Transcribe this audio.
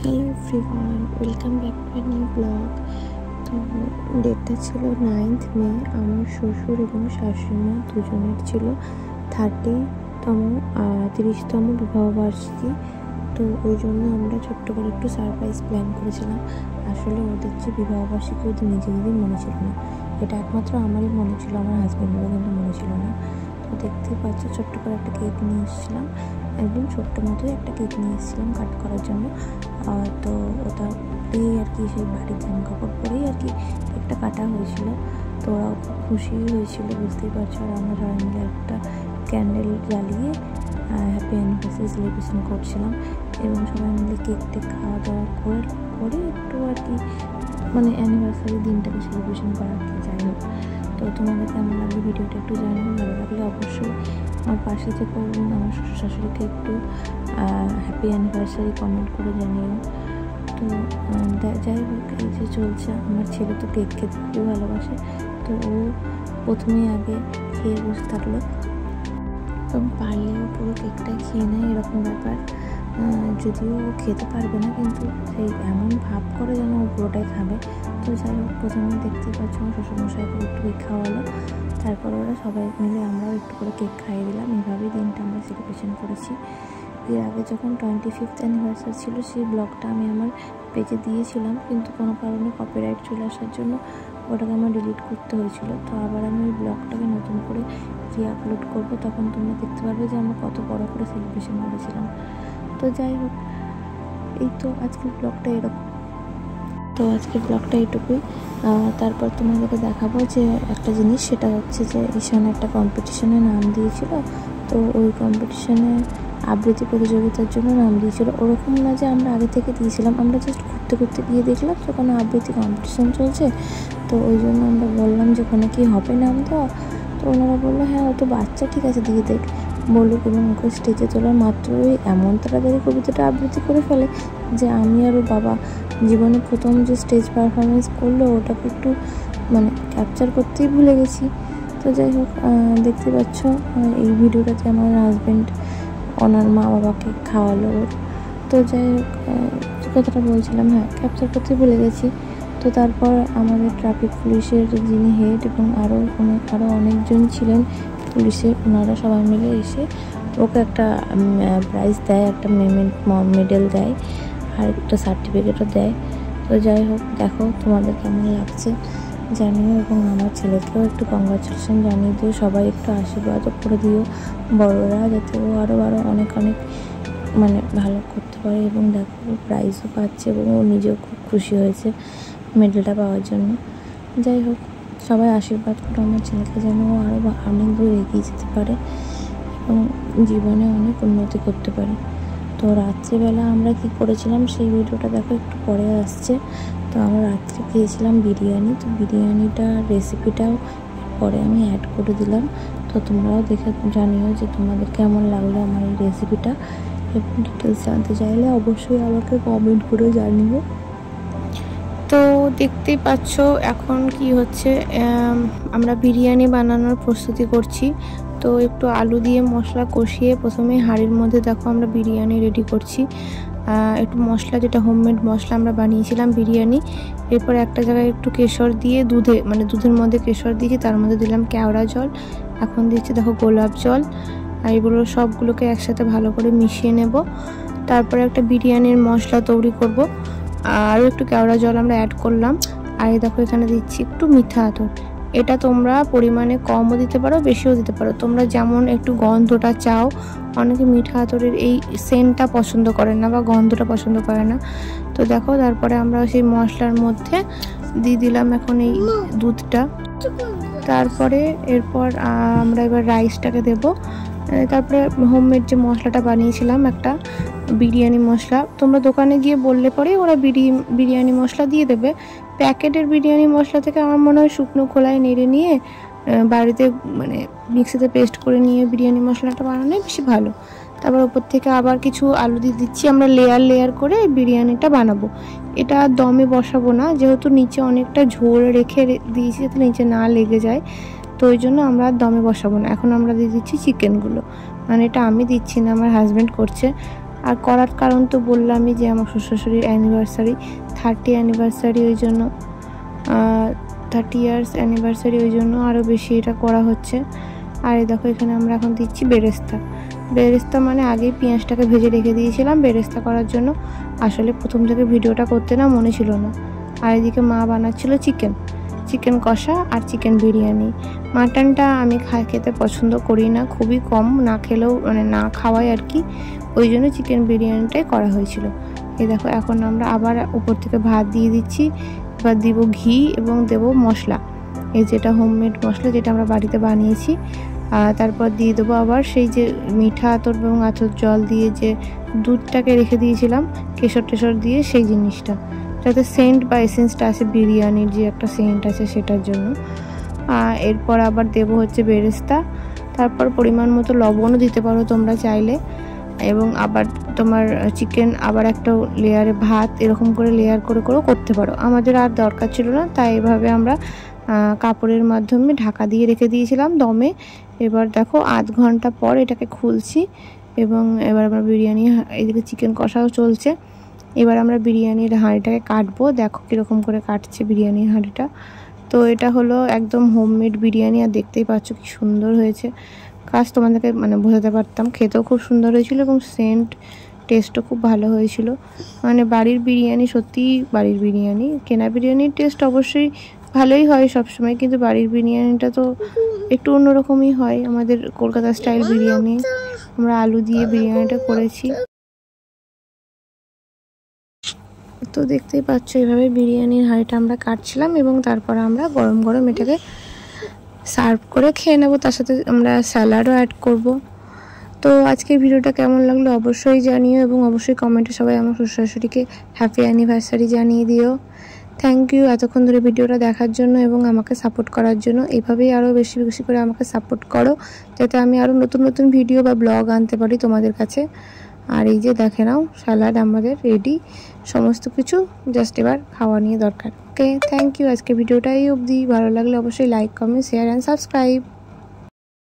Hello everyone, welcome back to new blog. তো ডেটটা ছিল 9th মে। আমার শ্বশুর এবং শাশুড়িমা দুজনের ছিল 30তম বিবাহবার্ষিকী। তো ওই জন্য আমরা ছোট্ট করে একটু সারপ্রাইজ প্ল্যান করেছিলাম। আসলে ওদের যে বিবাহবার্ষিকী ওদের নিজেদেরই মনে ছিল না, এটা একমাত্র আমারই মনে ছিল, আমার হাজব্যান্ডেরও কিন্তু মনে ছিল না। তো দেখতেই পাচ্ছ ছোট্ট করে একটা কেক নিয়ে এসেছিলাম, একদম ছোট্ট মতোই একটা কেক নিয়ে এসেছিলাম কাট করার জন্য। তো ওটা এই আর কি সেই বাড়ির জামা কাপড় পরেই আর কি কেকটা কাটা হয়েছিল। তো ওরাও খুব খুশি হয়েছিল, বুঝতেই পারছো। আর আমরা সবাই মিলে একটা ক্যান্ডেল জ্বালিয়ে হ্যাপি অ্যানিভার্সারি সেলিব্রেশন করছিলাম এবং সবাই মিলে কেক টেক খাওয়া দাওয়া করে একটু আর কি মানে অ্যানিভার্সারি দিনটাকে সেলিব্রেশন করা আর কি। যাই হোক, তো তোমাদের কেমন লাগবে ভিডিওটা একটু জানিও। ভালো লাগলে অবশ্যই আমার পাশে যে করবেন আমার শ্বশুর শাশুড়িকে একটু হ্যাপি অ্যানিভার্সারি কমেন্ট করে জানিও। তো যাই হোক, এই যে চলছে। আমার ছেলে তো কেক খেতে খুবই ভালোবাসে, তো ও প্রথমেই আগে খেয়ে বসে থাকলো এবং পারলেও পুরো কেকটাই খেয়ে নেয়, এরকম ব্যাপার। যদিও ও খেতে পারবে না, কিন্তু সেই এমন ভাব করে যেন ও পুরোটাই খাবে। তো যাই হোক, প্রথমে দেখতে পাচ্ছ আমার শ্বশুরমশাইকে একটু কেক খাওয়ালো, তারপর ওরা সবাই মিলে আমরাও একটু করে কেক খাইয়ে দিলাম। এইভাবেই দিনটা আমরা সেলিব্রেশন করেছি। এর আগে যখন 25th অ্যানিভার্সারি ছিল সেই ব্লগটা আমি আমার পেজে দিয়েছিলাম, কিন্তু কোনো কারণে কপিরাইট চলে আসার জন্য ওটাকে আমার ডিলিট করতে হয়েছিল। তো আবার আমি ওই ব্লগটাকে নতুন করে আপলোড করব, তখন তোমরা দেখতে পারবে যে আমরা কত বড় করে সেলিব্রেশন করেছিলাম। তো যাই হোক, এই তো আজকের ব্লগটা এইটুকুই। তারপর তোমাদেরকে দেখাবো যে একটা জিনিস, সেটা হচ্ছে যে ঈশান একটা কম্পিটিশনে নাম দিয়েছিল। তো ওই কম্পিটিশনে আবৃত্তি প্রতিযোগিতার জন্য নাম দিয়েছিল। ওরকম না যে আমরা আগে থেকে দিয়েছিলাম, আমরা জাস্ট ঘুরতে গিয়ে দেখলাম যে ওখানে আবৃত্তি কম্পিটিশন চলছে। তো ওই জন্য আমরা বললাম যে ওখানে কি হবে নাম দেওয়া। তো ওনারা বললো হ্যাঁ, ও তো বাচ্চা, ঠিক আছে দিয়ে দেখ বলুক। এবং ওকে স্টেজে তোলার মাত্রই এমন তাড়াতাড়ি কবিতাটা আবৃত্তি করে ফেলে যে আমি আর ওর বাবা জীবনে প্রথম যে স্টেজ পারফরমেন্স করলো ওটাকে একটু মানে ক্যাপচার করতেই ভুলে গেছি। তো যাই হোক, দেখতে পাচ্ছ এই ভিডিওটাতে আমার হাজব্যান্ড ওনার মা বাবাকে খাওয়ালো। তো যাই হোক, কথাটা বলছিলাম, হ্যাঁ ক্যাপচার করতে ভুলে গেছি। তো তারপর আমাদের ট্রাফিক পুলিশের যিনি হেড এবং আরও অনেকজন ছিলেন পুলিশের, ওনারা সবাই মিলে এসে ওকে একটা প্রাইজ দেয়, একটা মেডেল দেয় আর একটা সার্টিফিকেটও দেয়। তো যাই হোক, দেখো তোমাদের কেমন লাগছে জানিও এবং আমার ছেলেকেও একটু কংগ্রাচুলেশন জানিয়ে দিও। সবাই একটু আশীর্বাদও করে দিও বড়রা, যাতে ও আরও অনেক মানে ভালো করতে পারে। এবং দেখো প্রাইজও পাচ্ছে এবং ও নিজেও খুব খুশি হয়েছে মেডেলটা পাওয়ার জন্য। যাই হোক, সবাই আশীর্বাদ করো আমার ছেলেকে যেন ও আরও অনেক দূর এগিয়ে যেতে পারে এবং জীবনে অনেক উন্নতি করতে পারে। তো রাত্রিবেলা আমরা কি করেছিলাম সেই ভিডিওটা দেখো, একটু পরে আসছে। তো আমরা রাত্রে খেয়েছিলাম বিরিয়ানি। তো বিরিয়ানিটার রেসিপিটাও পরে আমি অ্যাড করে দিলাম। তো তোমরাও দেখে জানিও যে তোমাদের কেমন লাগলো আমার এই রেসিপিটা, এবং ডিটেলস জানতে চাইলে অবশ্যই আমাকে কমেন্ট করে জানিও। তো দেখতেই পাচ্ছ এখন কি হচ্ছে, আমরা বিরিয়ানি বানানোর প্রস্তুতি করছি। তো একটু আলু দিয়ে মশলা কষিয়ে প্রথমে হাঁড়ির মধ্যে দেখো আমরা বিরিয়ানি রেডি করছি। একটু মশলা, যেটা হোমমেড মশলা আমরা বানিয়েছিলাম বিরিয়ানি। এরপর একটা জায়গায় একটু কেশর দিয়ে দুধের মধ্যে কেশর দিয়েছি, তার মধ্যে দিলাম কেওড়া জল, এখন দিচ্ছি দেখো গোলাপ জল। আর এগুলো সবগুলোকে একসাথে ভালো করে মিশিয়ে নেব। তারপরে একটা বিরিয়ানির মশলা তৈরি করব। আরও একটু কেওড়া জল আমরা অ্যাড করলাম। আর এই দেখো এখানে দিচ্ছি একটু মিঠা আতর। এটা তোমরা পরিমাণে কমও দিতে পারো, বেশিও দিতে পারো, তোমরা যেমন একটু গন্ধটা চাও। অনেকে মিঠা আতরের এই সেন্টটা পছন্দ করে না বা গন্ধটা পছন্দ করে না। তো দেখো, তারপরে আমরা সেই মশলার মধ্যে দিয়ে দিলাম এখন এই দুধটা। তারপরে এরপর আমরা এবার রাইসটাকে দেব। তারপরে হোমমেড যে মশলাটা বানিয়েছিলাম একটা বিরিয়ানি মশলা, তোমরা দোকানে গিয়ে বললে পরে ওরা বিরিয়ানি মশলা দিয়ে দেবে। প্যাকেটের বিরিয়ানি মশলা থেকে আমার মনে হয় শুকনো খোলায় নেড়ে নিয়ে বাড়িতে মানে মিক্সিতে পেস্ট করে নিয়ে বিরিয়ানি মশলাটা বানানোই বেশি ভালো। তারপর ওপর থেকে আবার কিছু আলু দিয়ে দিচ্ছি। আমরা লেয়ার করে বিরিয়ানিটা বানাবো। এটা দমে বসাবো না, যেহেতু নিচে অনেকটা ঝোল রেখে দিয়েছি যাতে নিচে না লেগে যায়। তো ওই জন্য আমরা দমে বসাবো না। এখন আমরা দিয়ে দিচ্ছি চিকেনগুলো, মানে এটা আমি দিচ্ছি না, আমার হাজব্যান্ড করছে। আর করার কারণ তো বললামই যে আমার শ্বশুর-শাশুড়ির অ্যানিভার্সারি 30 অ্যানিভার্সারি, ওই জন্য 30 ইয়ার্স অ্যানিভার্সারি, ওই জন্য আরও বেশি এটা করা হচ্ছে। আর এই দেখো এখানে আমরা এখন দিচ্ছি বেরেস্তা। বেরেস্তা মানে আগেই পেঁয়াজটাকে ভেজে রেখে দিয়েছিলাম বেরেস্তা করার জন্য। আসলে প্রথম থেকে ভিডিওটা করতে না মনে ছিল না। আর এদিকে মা বানাচ্ছিল চিকেন কষা আর চিকেন বিরিয়ানি। মাটনটা আমি খেতে পছন্দ করি না, খুবই কম, না খেলেও মানে না খাওয়াই আর কি, ওই জন্য চিকেন বিরিয়ানিটাই করা হয়েছিল। এই দেখো এখন আমরা আবার উপর থেকে ভাত দিয়ে দিচ্ছি। এবার দিব ঘি এবং দেব মশলা, এই যেটা হোমমেড মশলা যেটা আমরা বাড়িতে বানিয়েছি। তারপর দিয়ে দেবো আবার সেই যে মিঠা আতর এবং আতর জল দিয়ে যে দুধটাকে রেখে দিয়েছিলাম কেশর টেশর দিয়ে, সেই জিনিসটা যাতে সেন্ট বা এসেন্সটা আছে, বিরিয়ানির যে একটা সেন্ট আছে সেটার জন্য। এরপর আবার দেব হচ্ছে বেরেস্তা, তারপর পরিমাণ মতো লবণও দিতে পারো তোমরা চাইলে। এবং আবার তোমার চিকেন আবার একটা লেয়ারে ভাত, এরকম করে লেয়ার করে করেও করতে পারো। আমাদের আর দরকার ছিল না, তাই এভাবে আমরা কাপড়ের মাধ্যমে ঢাকা দিয়ে রেখে দিয়েছিলাম দমে। এবার দেখো আধ ঘন্টা পর এটাকে খুলছি এবং এবার আমরা বিরিয়ানি, এদিকে চিকেন কষাও চলছে। এবার আমরা বিরিয়ানির হাঁড়িটাকে কাটবো, দেখো কীরকম করে কাটছে বিরিয়ানির হাঁড়িটা। তো এটা হলো একদম হোমমেড বিরিয়ানি, আর দেখতেই পাচ্ছ কি সুন্দর হয়েছে। কাজ তোমাদেরকে মানে বোঝাতে পারতাম, খেতেও খুব সুন্দর হয়েছিল এবং সেন্ট টেস্টও খুব ভালো হয়েছিল। মানে বাড়ির বিরিয়ানি সত্যিই বাড়ির বিরিয়ানি। কেনা বিরিয়ানির টেস্ট অবশ্যই ভালোই হয় সবসময়, কিন্তু বাড়ির বিরিয়ানিটা তো একটু অন্যরকমই হয়। আমাদের কলকাতা স্টাইল বিরিয়ানি, আমরা আলু দিয়ে বিরিয়ানিটা করেছি। তো দেখতেই পাচ্ছ এভাবে বিরিয়ানির হাঁড়িটা আমরা কাটছিলাম এবং তারপর আমরা গরম গরম এটাকে সার্ভ করে খেয়ে নেবো। তার সাথে আমরা স্যালাডও অ্যাড করব। তো আজকের ভিডিওটা কেমন লাগলো অবশ্যই জানিও এবং অবশ্যই কমেন্টে সবাই আমার শ্বশুর-শাশুড়িকে হ্যাপি অ্যানিভার্সারি জানিয়ে দিও। থ্যাংক ইউ এতক্ষণ ধরে ভিডিওটা দেখার জন্য এবং আমাকে সাপোর্ট করার জন্য। এভাবেই আরও বেশি বেশি করে আমাকে সাপোর্ট করো, যাতে আমি আরও নতুন নতুন ভিডিও বা ব্লগ আনতে পারি তোমাদের কাছে। আর এই যে দেখে নাও স্যালাড আমাদের রেডি, সমস্ত কিছু জাস্ট এবার খাওয়া নিয়ে দরকার। ওকে, থ্যাংক ইউ। আজকে ভিডিওটাই অবধি, ভালো লাগলে অবশ্যই like, comment, share and subscribe.